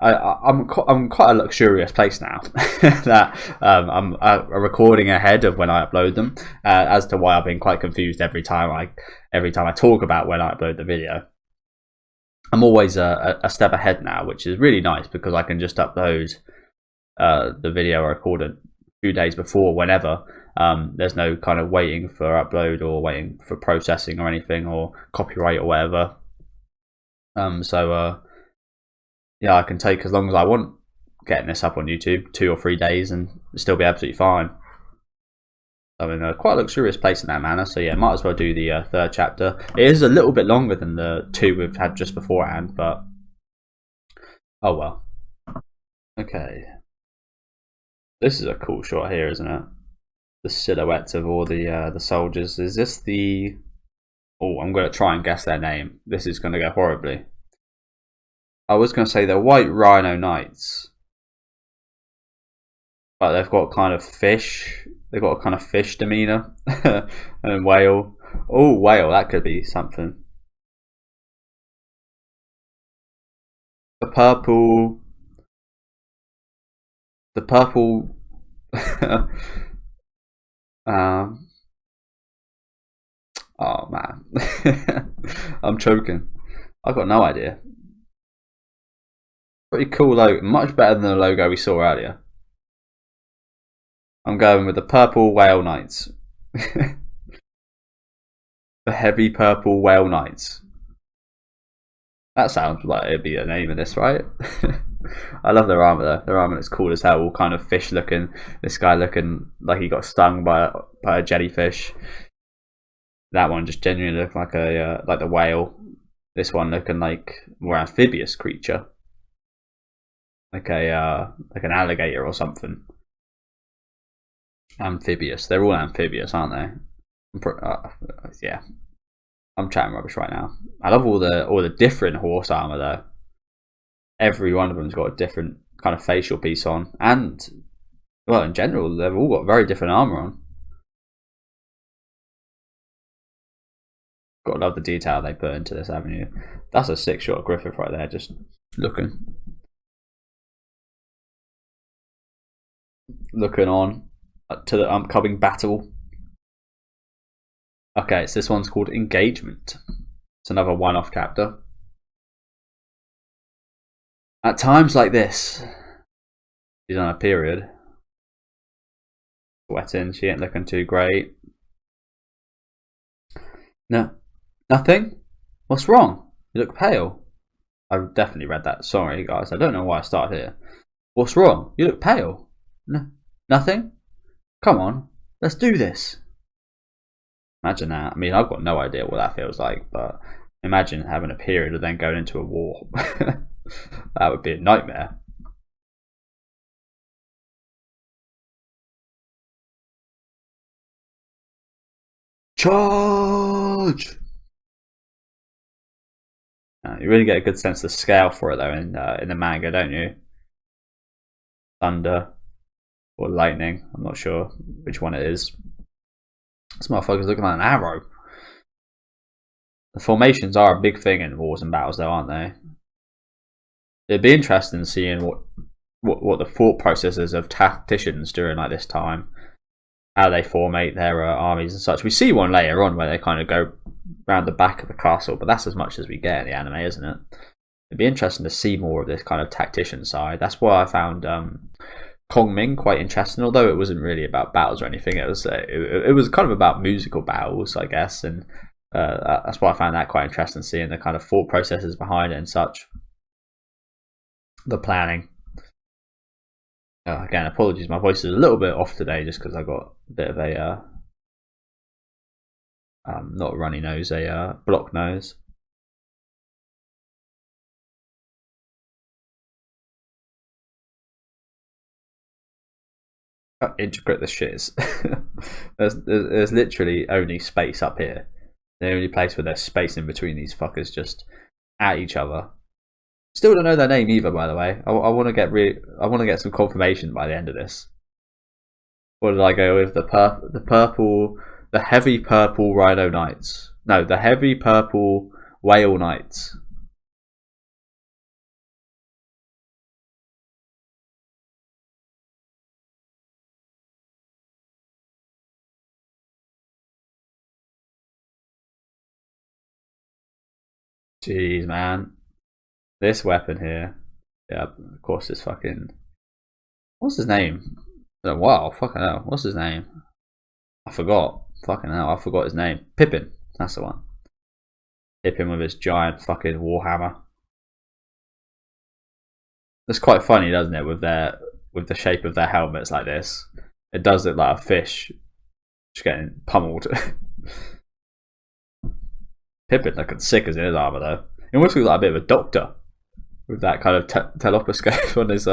I'm quite a luxurious place now that I'm recording ahead of when I upload them. As to why I've been quite confused every time I talk about when I upload the video. I'm always a step ahead now, which is really nice because I can just upload the video I recorded a few days before whenever. There's no kind of waiting for upload or waiting for processing or anything or copyright or whatever. Yeah, I can take as long as I want getting this up on YouTube, 2 or 3 days, and still be absolutely fine. I'm in quite a luxurious place in that manner, so yeah, might as well do the 3rd chapter. It is a little bit longer than the 2 we've had just beforehand, but oh well. Okay. This is a cool shot here, isn't it? The silhouettes of all the soldiers. Is this the... Oh, I'm going to try and guess their name. This is going to go horribly. I was going to say the White Rhino Knights. But they've got kind of fish. They've got a kind of fish demeanour. And whale. Oh, whale. That could be something. The purple... Oh man. I'm choking. I've got no idea. Pretty cool logo. Much better than the logo we saw earlier. I'm going with the purple whale knights. The heavy purple whale knights. That sounds like it'd be the name of this, right? I love their armor though. Their armor is cool as hell, all kind of fish looking. This guy looking like he got stung by a jellyfish. That one just genuinely looked like like the whale. This one looking like more amphibious creature, like an alligator or something. Amphibious. They're all amphibious, aren't they? Yeah. I'm chatting rubbish right now. I love all the different horse armor though. Every one of them's got a different kind of facial piece on, and well, in general, they've all got very different armor on. Gotta love the detail they put into this avenue. That's a sick shot of Griffith right there, just looking on to the upcoming battle. Okay, so this one's called Engagement. It's another one-off chapter. At times like this, she's on a period. Sweating, she ain't looking too great. No, nothing? What's wrong? You look pale. I definitely read that. Sorry, guys. I don't know why I started here. What's wrong? You look pale. No, nothing? Come on, let's do this. Imagine that. I mean, I've got no idea what that feels like, but imagine having a period and then going into a war. That would be a nightmare. Charge! You really get a good sense of scale for it though in the manga, don't you? Thunder or lightning. I'm not sure which one it is. This motherfucker's looking like an arrow. The formations are a big thing in wars and battles though, aren't they? It'd be interesting seeing what the thought processes of tacticians during like this time, how they formate their armies and such. We see one later on where they kind of go around the back of the castle, but that's as much as we get in the anime, isn't it? It'd be interesting to see more of this kind of tactician side. That's why I found Kong Ming quite interesting, although it wasn't really about battles or anything. It was kind of about musical battles, I guess, and that's why I found that quite interesting, seeing the kind of thought processes behind it and such. The planning. Again, apologies, my voice is a little bit off today just because I got a bit of a not a runny nose, a blocked nose. How intricate this shit is. there's literally only space up here. The only place where there's space in between these fuckers just at each other. Still don't know their name either, by the way. I want to get some confirmation by the end of this. What did I go with? The heavy purple rhino knights. No, the heavy purple whale knights. Jeez, man. This weapon here. Yeah, of course it's fucking... What's his name? Oh, wow, fucking hell. What's his name? I forgot. Fucking hell, I forgot his name. Pippin. That's the one. Pippin with his giant fucking warhammer. It's quite funny, doesn't it, with the shape of their helmets like this. It does look like a fish just getting pummeled. Pippin looking sick as in his armor though. He almost looks like a bit of a doctor with that kind of telescope on his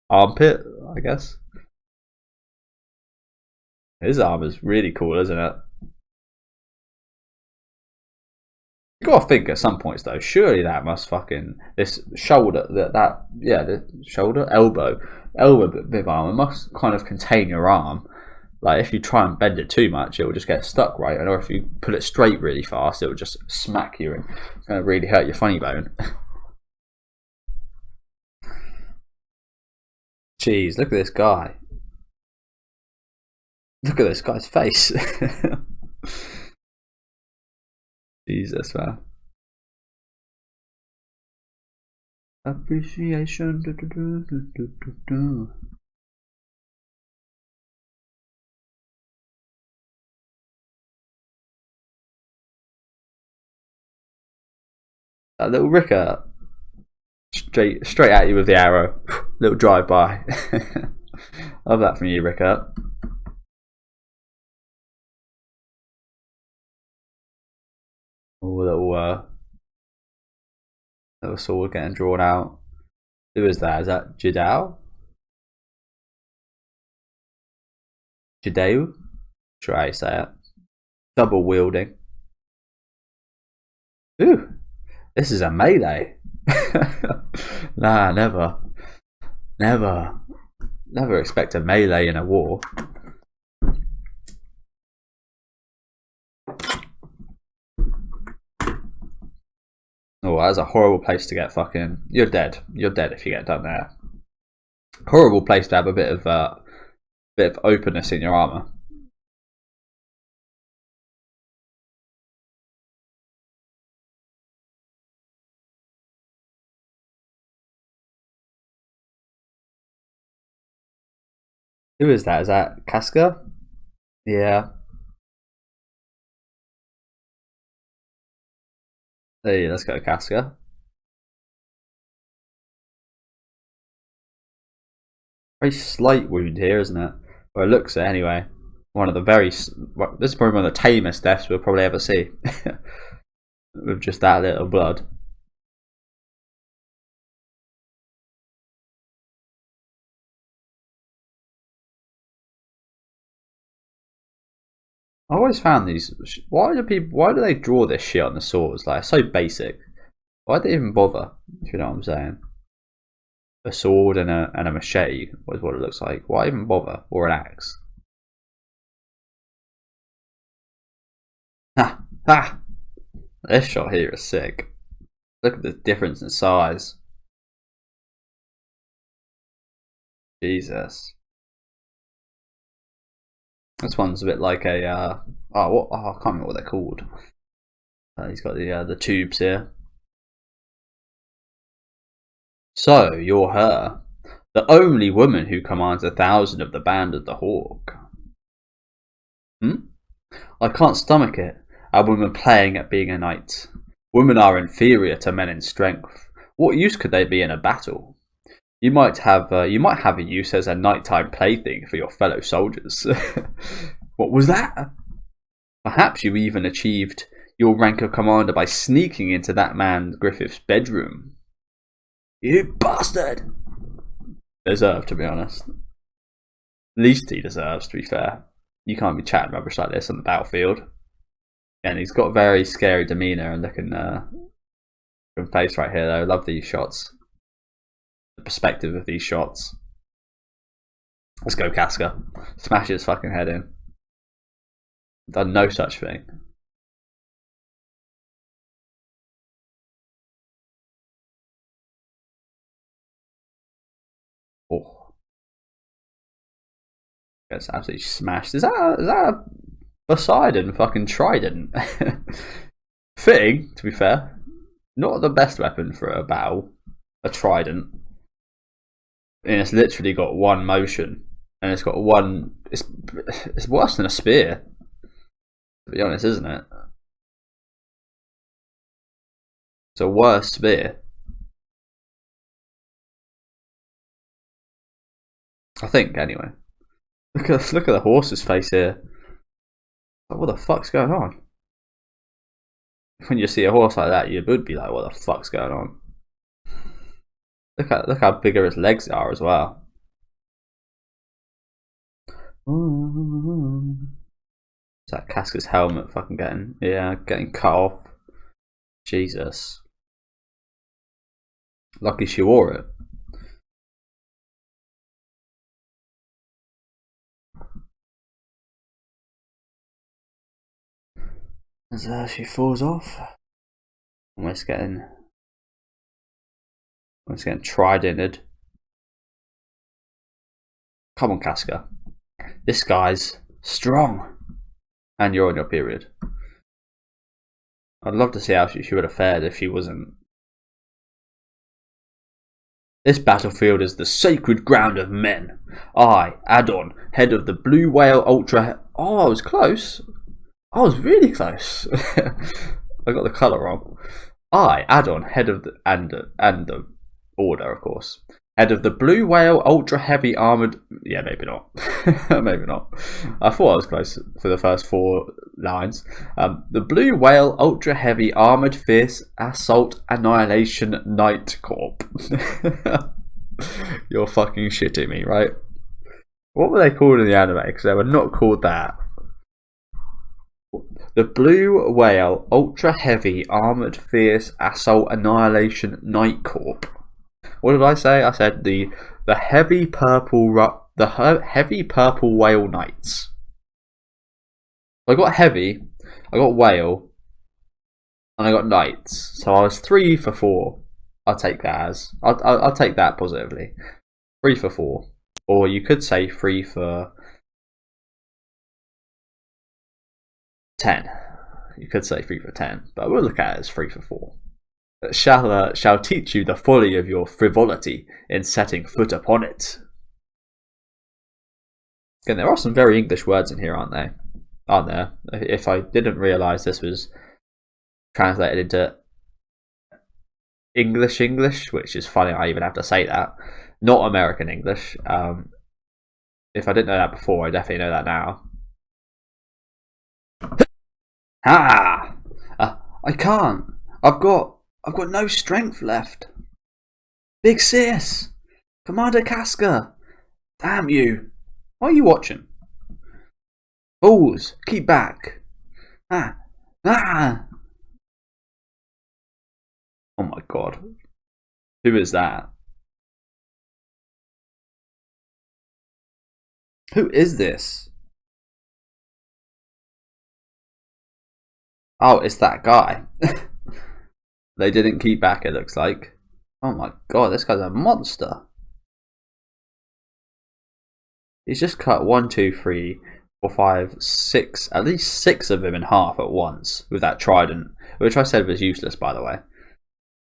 armpit, I guess. His armor's really cool, isn't it? You gotta think at some points though, surely that must fucking this shoulder the shoulder elbow bit of armor must kind of contain your arm. Like if you try and bend it too much, it will just get stuck, right? Or if you pull it straight really fast, it will just smack you and it's going to really hurt your funny bone. Jeez, look at this guy. Look at this guy's face. Jesus, man. Appreciation. That little Ricker. Straight at you with the arrow. Little drive by. Love that from you, Ricker. Oh, little sword getting drawn out. Who is that? Is that Jidao? Jidao? Sure how you say it. Double wielding. Ooh, this is a melee. Nah, never. Never expect a melee in a war. Oh, that's a horrible place to get fucking... You're dead. You're dead if you get done there. Horrible place to have a bit of openness in your armor. Who is that? Is that Casca? Yeah. Hey, let's go Casca. Very slight wound here, isn't it? Or it looks it anyway. One of the very... This is probably one of the tamest deaths we'll probably ever see. With just that little blood. I always found these. Why do they draw this shit on the swords? Like, it's so basic. Why do they even bother? If you know what I'm saying. A sword and a machete is what it looks like. Why even bother? Or an axe. Ha! Ha! This shot here is sick. Look at the difference in size. Jesus. This one's a bit like a I can't remember what they're called. He's got the tubes here. So you're her, the only woman who commands 1,000 of the band of the Hawk. I can't stomach it. A woman playing at being a knight. Women are inferior to men in strength. What use could they be in a battle? You might have a use as a nighttime plaything for your fellow soldiers. What was that? Perhaps you even achieved your rank of commander by sneaking into that man Griffith's bedroom. You bastard! Deserved, to be honest. Least he deserves, to be fair. You can't be chatting rubbish like this on the battlefield. And he's got very scary demeanour and looking face right here, though. Love these shots. The perspective of these shots. Let's go, Casca. Smash his fucking head in. Done no such thing. Oh. Gets absolutely smashed. Is that a Poseidon fucking trident? Fitting, to be fair. Not the best weapon for a battle. A trident. And it's literally got one motion. And it's got one... It's worse than a spear. To be honest, isn't it? It's a worse spear. I think, anyway. Look at the horse's face here. Like, what the fuck's going on? When you see a horse like that, you would be like, what the fuck's going on? Look how bigger his legs are as well. Is that Casca's helmet fucking getting cut off? Jesus. Lucky she wore it. As she falls off. Almost getting tridented. Come on, Casca. This guy's strong. And you're on your period. I'd love to see how she would have fared if she wasn't. This battlefield is the sacred ground of men. I, Adon, head of the Blue Whale Ultra... Oh, I was close. I was really close. I got the colour wrong. Add on, head of the and the order, of course. Head of the Blue Whale Ultra Heavy Armored. Yeah, maybe not. Maybe not. I thought I was close for the first 4 lines. The Blue Whale Ultra Heavy Armored Fierce Assault Annihilation Night Corp. You're fucking shitting me, right? What were they called in the anime? Because they were not called that. The Blue Whale Ultra Heavy Armored Fierce Assault Annihilation Night Corp. What did I say? I said the heavy purple whale knights. I got heavy, I got whale, and I got knights. So I was 3 for 4. I'll take that as I'll take that positively. 3 for 4, or you could say 3 for 10. You could say 3 for 10, but we'll look at it as 3 for 4. Shall teach you the folly of your frivolity in setting foot upon it. Again, there are some very English words in here, aren't there? If I didn't realise this was translated into English, which is funny I even have to say that, not American English. If I didn't know that before, I definitely know that now. I can't. I've got no strength left. Big sis! Commander Casca! Damn you! Why are you watching? Fools! Keep back! Oh my god. Who is that? Who is this? Oh, it's that guy. They didn't keep back, it looks like. Oh my god, this guy's a monster. He's just cut 1, 2, 3, 4, 5, 6, at least 6 of them in half at once with that trident, which I said was useless, by the way.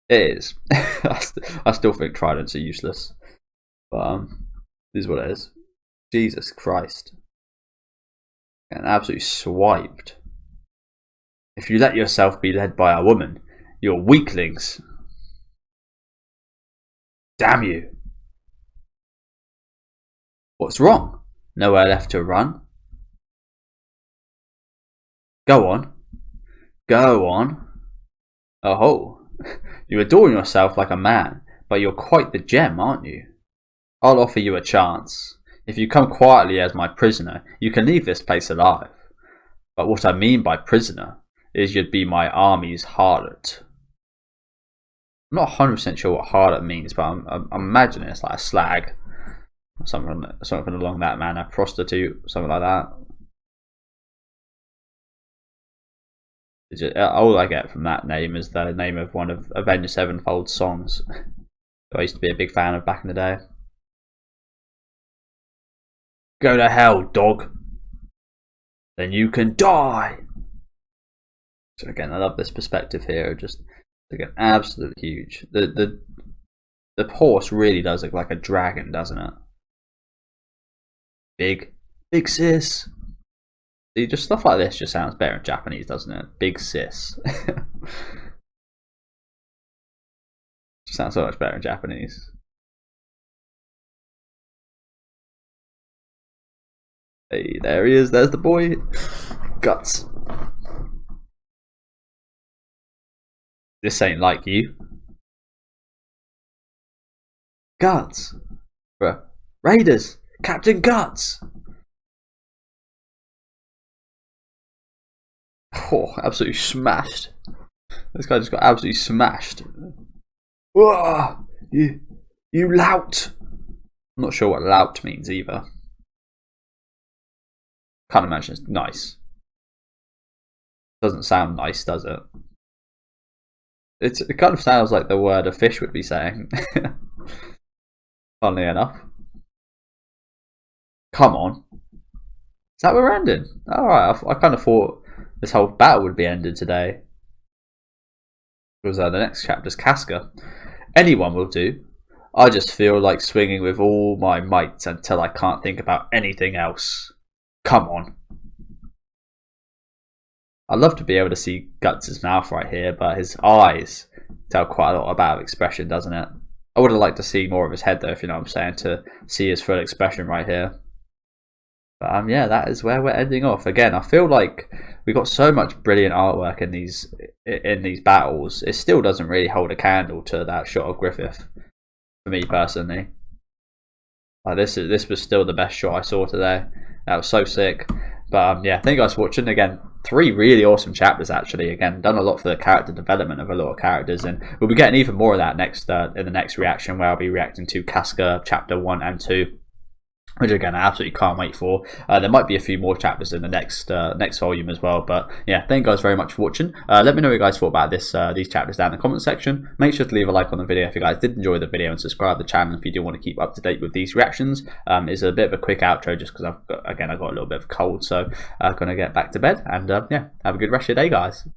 It is. I still think tridents are useless, but this is what it is. Jesus Christ. And absolutely swiped. If you let yourself be led by a woman, you're weaklings. Damn you. What's wrong? Nowhere left to run? Go on. Go on. Oh, you adorn yourself like a man, but you're quite the gem, aren't you? I'll offer you a chance. If you come quietly as my prisoner, you can leave this place alive. But what I mean by prisoner is you'd be my army's harlot. I'm not 100% sure what harlot means, but I'm imagining it's like a slag. Something along that manner. Prostitute, something like that. All I get from that name is the name of one of Avenged Sevenfold's songs. I used to be a big fan of back in the day. Go to hell, dog. Then you can die. So again, I love this perspective here. Just again, absolutely huge. The horse really does look like a dragon, doesn't it? Big sis. See, just stuff like this just sounds better in Japanese, doesn't it? Big sis. Just sounds so much better in Japanese. Hey, there he is. There's the boy. Guts. This ain't like you. Guts. Raiders. Captain Guts. Oh, absolutely smashed. This guy just got absolutely smashed. Whoa, you lout. I'm not sure what lout means either. Can't imagine it's nice. Doesn't sound nice, does it? It kind of sounds like the word a fish would be saying. Funnily enough. Come on. Is that where we're ending? Alright, I kind of thought this whole battle would be ended today. Because the next chapter's Casca. Anyone will do. I just feel like swinging with all my might until I can't think about anything else. Come on. I'd love to be able to see Guts' mouth right here, but his eyes tell quite a lot about expression, doesn't it? I would have liked to see more of his head though, if you know what I'm saying, to see his full expression right here. But yeah, that is where we're ending off. Again, I feel like we got so much brilliant artwork in these battles. It still doesn't really hold a candle to that shot of Griffith, for me personally. This was still the best shot I saw today. That was so sick. But yeah, thank you guys for watching. Again, 3 really awesome chapters actually. Again, done a lot for the character development of a lot of characters, and we'll be getting even more of that next in the next reaction, where I'll be reacting to Casca chapter 1 and 2. Which again, I absolutely can't wait for. There might be a few more chapters in the next volume as well. But yeah, thank you guys very much for watching. Let me know what you guys thought about these chapters down in the comment section. Make sure to leave a like on the video if you guys did enjoy the video, and subscribe to the channel if you do want to keep up to date with these reactions. It's a bit of a quick outro just because I've got a little bit of a cold, so I'm gonna get back to bed. And yeah, have a good rest of your day, guys.